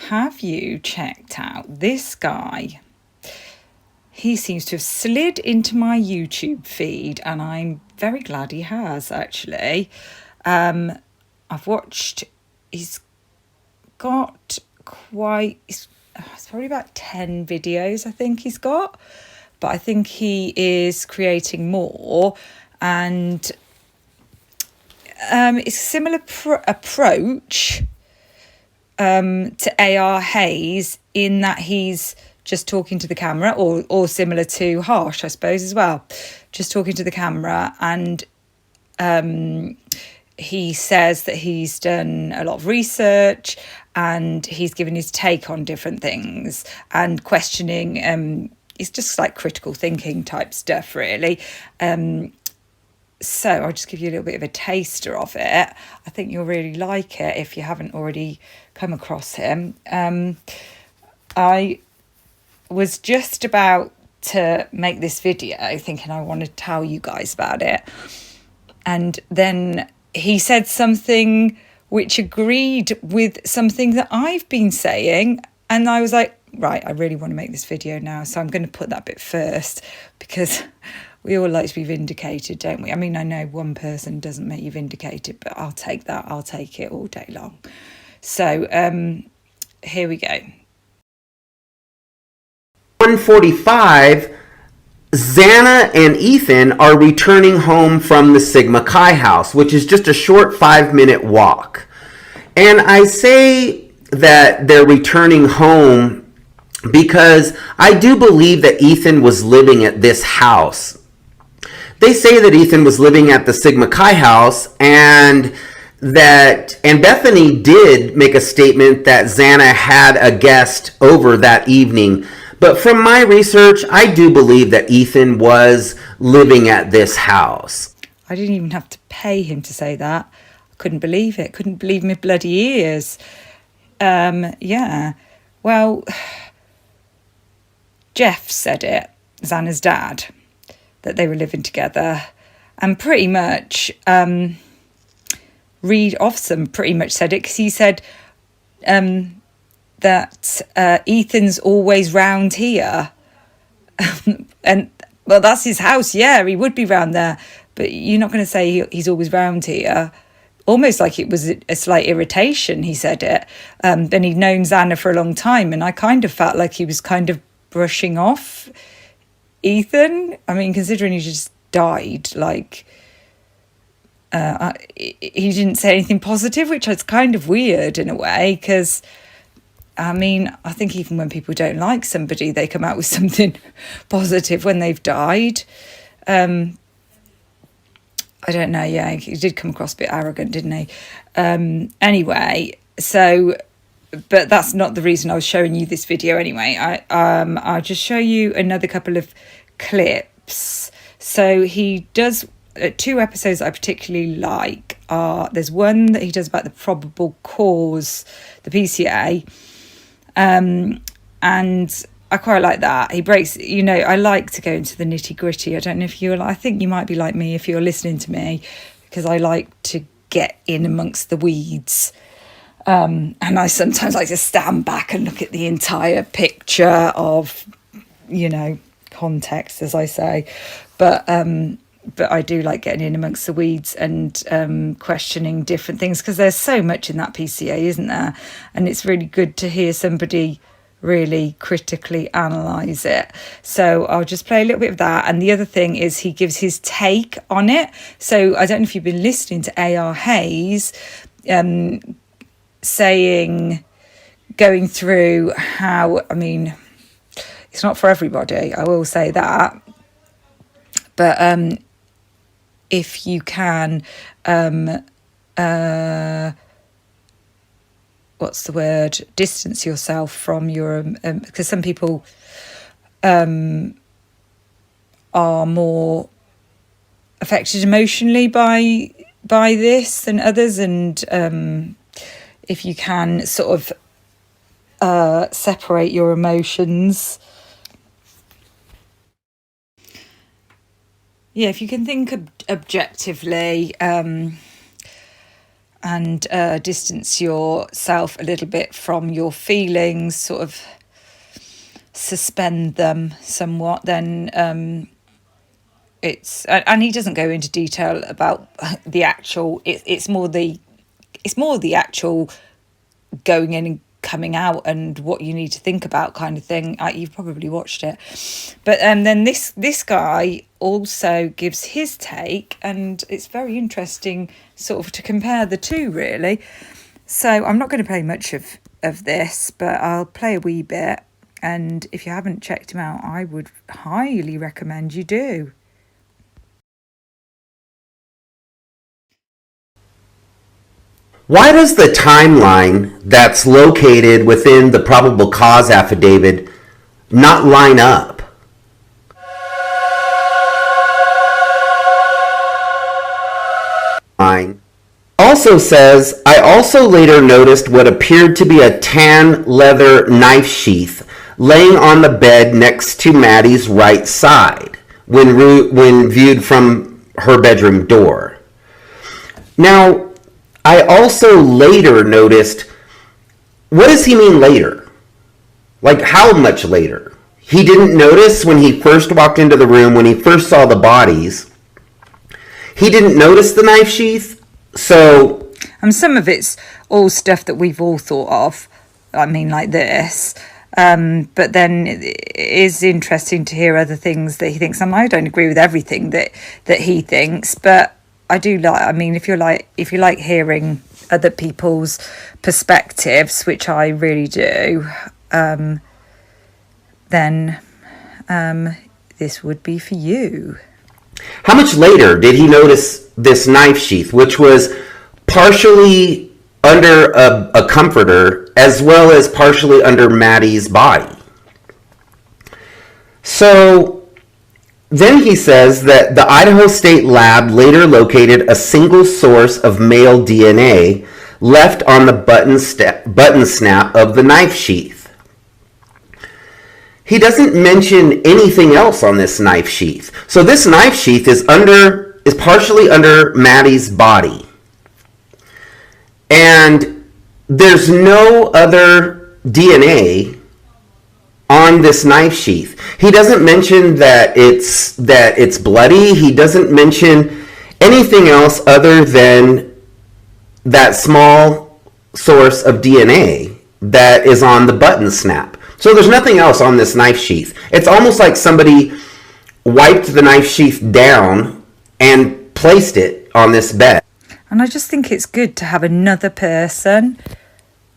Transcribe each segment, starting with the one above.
have you checked out this guy? He seems to have slid into my YouTube feed, and I'm very glad he has, actually. I've watched, he's got it's probably about 10 videos, I think he's got. But I think he is creating more, and it's a similar approach to AR Hayes in that he's just talking to the camera, or similar to Harsh, I suppose, as well. Just talking to the camera, and he says that he's done a lot of research and he's given his take on different things and questioning. It's just like critical thinking type stuff, really. So I'll just give you a little bit of a taster of it. I think you'll really like it if you haven't already come across him. I was just about to make this video thinking I want to tell you guys about it. And then he said something which agreed with something that I've been saying. And I was like, right, I really want to make this video now. So I'm going to put that bit first, because we all like to be vindicated, don't we? I mean, I know one person doesn't make you vindicated, but I'll take that. I'll take it all day long. So here we go. 1:45, Xana and Ethan are returning home from the Sigma Chi house, which is just a short 5-minute walk. And I say that they're returning home because I do believe that Ethan was living at this house. They say that Ethan was living at the Sigma Chi house, and Bethany did make a statement that Xana had a guest over that evening. But from my research, I do believe that Ethan was living at this house. I didn't even have to pay him to say that. I couldn't believe it. Couldn't believe my bloody ears. Yeah. Well, Jeff said it, Xana's dad, that they were living together. And pretty much, Reed Offsome pretty much said it, because he said that Ethan's always round here. And, well, that's his house. Yeah, he would be round there. But you're not going to say he's always round here. Almost like it was a slight irritation, he said it. Then he'd known Xana for a long time, and I kind of felt like he was kind of brushing off Ethan. I mean, considering he just died, like, he didn't say anything positive, which is kind of weird in a way, because, I mean, I think even when people don't like somebody, they come out with something positive when they've died. I don't know, yeah, he did come across a bit arrogant, didn't he? Anyway, so, but that's not the reason I was showing you this video anyway. I'll just show you another couple of clips. So he does 2 episodes I particularly like. There's one that he does about the probable cause, the PCA, and I quite like that. He breaks, I like to go into the nitty gritty. I don't know if I think you might be like me if you're listening to me, because I like to get in amongst the weeds. And I sometimes like to stand back and look at the entire picture of, context, as I say. But I do like getting in amongst the weeds and questioning different things, because there's so much in that PCA, isn't there? And it's really good to hear somebody really critically analyse it. So I'll just play a little bit of that. And the other thing is he gives his take on it. So I don't know if you've been listening to AR Hayes going through how, I mean, it's not for everybody, I will say that. But if you can, what's the word? Distance yourself from your, because some people are more affected emotionally by this than others, and if you can sort of separate your emotions. Yeah, if you can think objectively, and distance yourself a little bit from your feelings, sort of suspend them somewhat, then it's, and he doesn't go into detail about the actual, it's more the actual going in and coming out and what you need to think about kind of thing. You've probably watched it, but then this guy also gives his take, and it's very interesting sort of to compare the two, really. So I'm not going to play much of this, but I'll play a wee bit, and if you haven't checked him out, I would highly recommend you do. Why does the timeline that's located within the probable cause affidavit not line up? Also says, I also later noticed what appeared to be a tan leather knife sheath laying on the bed next to Maddie's right side when viewed from her bedroom door. Now, I also later noticed, what does he mean later? Like, how much later? He didn't notice when he first walked into the room, when he first saw the bodies. He didn't notice the knife sheath, so... And some of it's all stuff that we've all thought of, I mean, like this. But then it is interesting to hear other things that he thinks. And I don't agree with everything that he thinks, but I do like, I mean, if you like hearing other people's perspectives, which I really do, then this would be for you. How much later did he notice this knife sheath, which was partially under a comforter as well as partially under Maddie's body? So then he says that the Idaho State Lab later located a single source of male DNA left on the button snap of the knife sheath. He doesn't mention anything else on this knife sheath. So this knife sheath is partially under Maddie's body. And there's no other DNA on this knife sheath. He doesn't mention that it's bloody. He doesn't mention anything else other than that small source of DNA that is on the button snap. So there's nothing else on this knife sheath. It's almost like somebody wiped the knife sheath down and placed it on this bed. And I just think it's good to have another person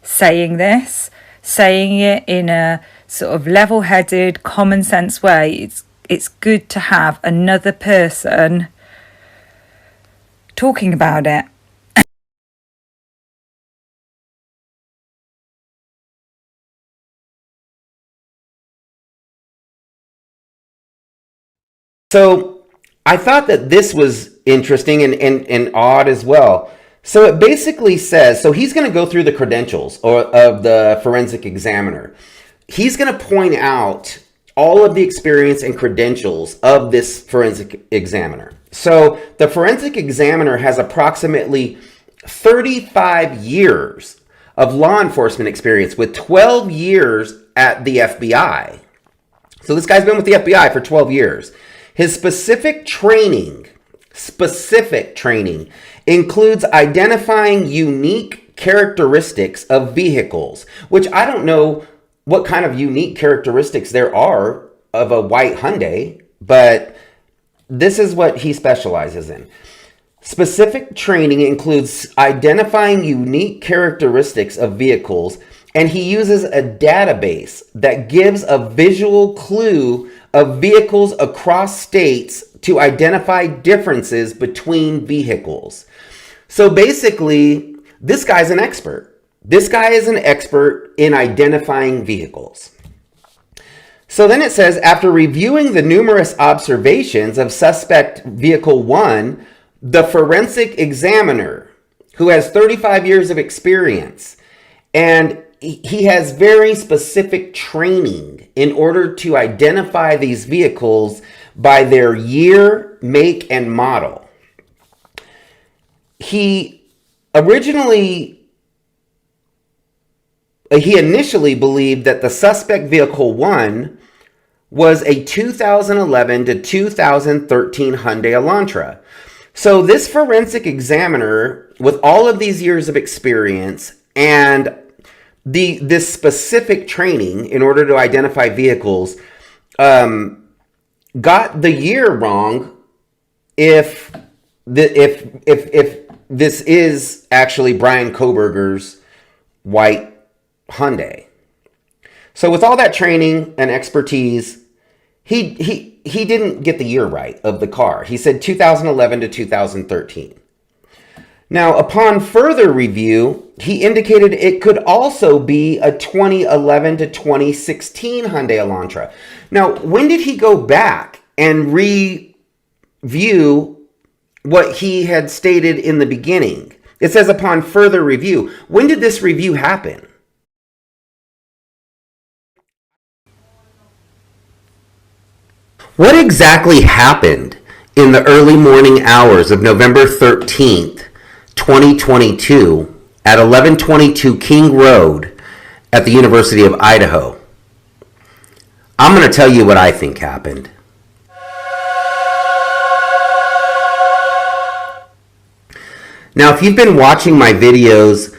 saying this, saying it in a sort of level-headed, common sense way. It's good to have another person talking about it. So I thought that this was interesting and odd as well. So it basically says, so he's going to go through the credentials of the forensic examiner. He's going to point out all of the experience and credentials of this forensic examiner. So the forensic examiner has approximately 35 years of law enforcement experience with 12 years at the FBI. So this guy's been with the FBI for 12 years. His specific training includes identifying unique characteristics of vehicles, which I don't know what kind of unique characteristics there are of a white Hyundai, but this is what he specializes in. Specific training includes identifying unique characteristics of vehicles, and he uses a database that gives a visual clue of vehicles across states to identify differences between vehicles. So basically, this guy's an expert. This guy is an expert in identifying vehicles. So then it says, after reviewing the numerous observations of suspect vehicle 1, the forensic examiner, who has 35 years of experience, and he has very specific training in order to identify these vehicles by their year, make, and model. He Originally, he initially believed that the suspect vehicle 1 was a 2011 to 2013 Hyundai Elantra. So this forensic examiner, with all of these years of experience and this specific training in order to identify vehicles, got the year wrong. If this is actually Brian Koberger's white Hyundai. So with all that training and expertise, he didn't get the year right of the car. He said 2011 to 2013. Now, upon further review, he indicated it could also be a 2011 to 2016 Hyundai Elantra. Now, when did he go back and review what he had stated in the beginning? It says upon further review. When did this review happen? What exactly happened in the early morning hours of November 13th, 2022 at 1122 King Road at the University of Idaho? I'm going to tell you what I think happened. Now, if you've been watching my videos,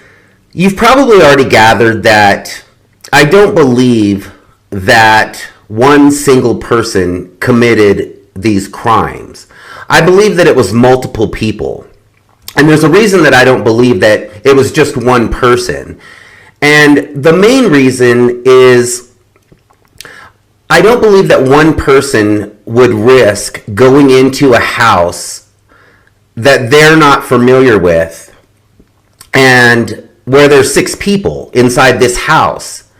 you've probably already gathered that I don't believe that one single person committed these crimes. I believe that it was multiple people. And there's a reason that I don't believe that it was just one person. And the main reason is I don't believe that one person would risk going into a house that they're not familiar with and where there's 6 people inside this house.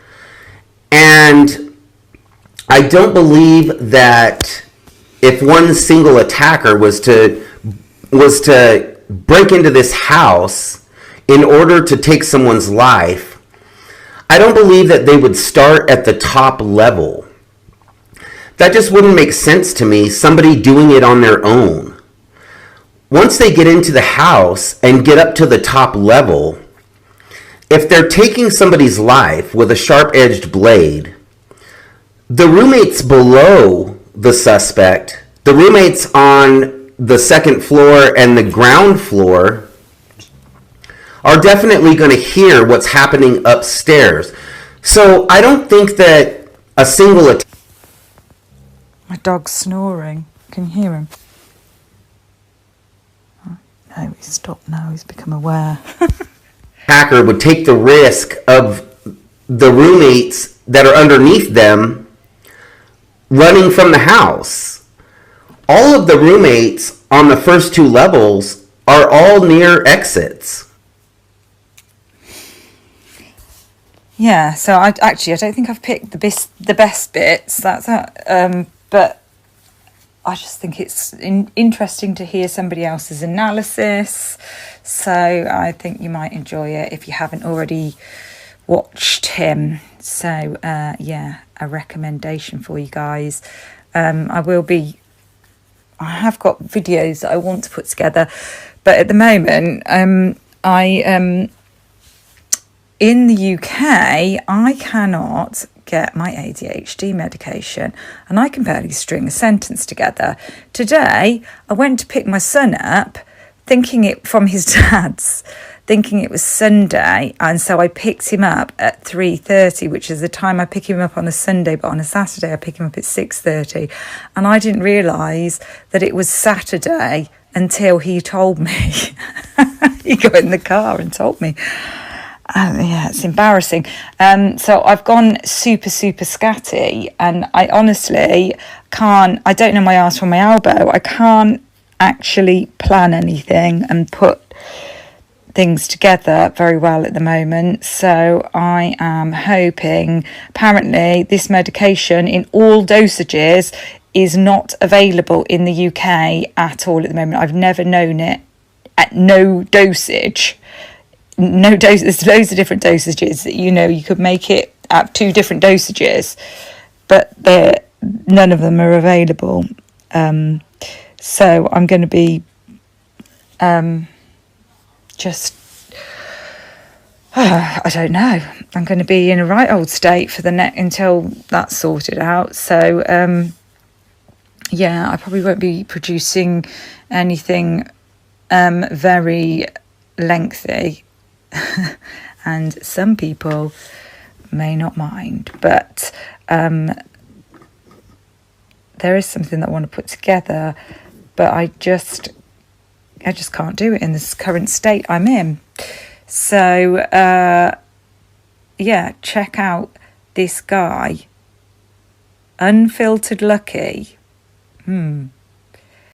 And I don't believe that if one single attacker was to break into this house in order to take someone's life, I don't believe that they would start at the top level. That just wouldn't make sense to me, somebody doing it on their own. Once they get into the house and get up to the top level, if they're taking somebody's life with a sharp-edged blade, the roommates below the suspect, the roommates on the second floor and the ground floor, are definitely going to hear what's happening upstairs. So I don't think that a single My dog's snoring. Can you hear him? Oh, no, he's stopped now. He's become aware. attacker would take the risk of the roommates that are underneath them running from the house. All of the roommates on the first 2 levels are all near exits. Yeah, so I don't think I've picked the best bits. But I just think it's interesting to hear somebody else's analysis. So I think you might enjoy it if you haven't already watched him. So yeah, a recommendation for you guys. I have got videos that I want to put together, but at the moment, in the UK, I cannot get my ADHD medication and I can barely string a sentence together. Today, I went to pick my son up thinking it from his dad's, thinking it was Sunday, and so I picked him up at 3:30, which is the time I pick him up on a Sunday, but on a Saturday I pick him up at 6:30, and I didn't realise that it was Saturday until he told me. He got in the car and told me. Yeah, it's embarrassing. So I've gone super scatty, and I honestly can't, I don't know my arse from my elbow. I can't actually plan anything and put things together very well at the moment. So I am hoping, apparently this medication in all dosages is not available in the UK at all at the moment. I've never known it at no dosage. No dose. There's loads of different dosages that you could make it at 2 different dosages, but none of them are available. So I'm going to be just I don't know. I'm going to be in a right old state for the until that's sorted out. So yeah, I probably won't be producing anything very lengthy, and some people may not mind, but there is something that I want to put together, but I just can't do it in this current state I'm in. So yeah, check out this guy, Unfiltered Lucky.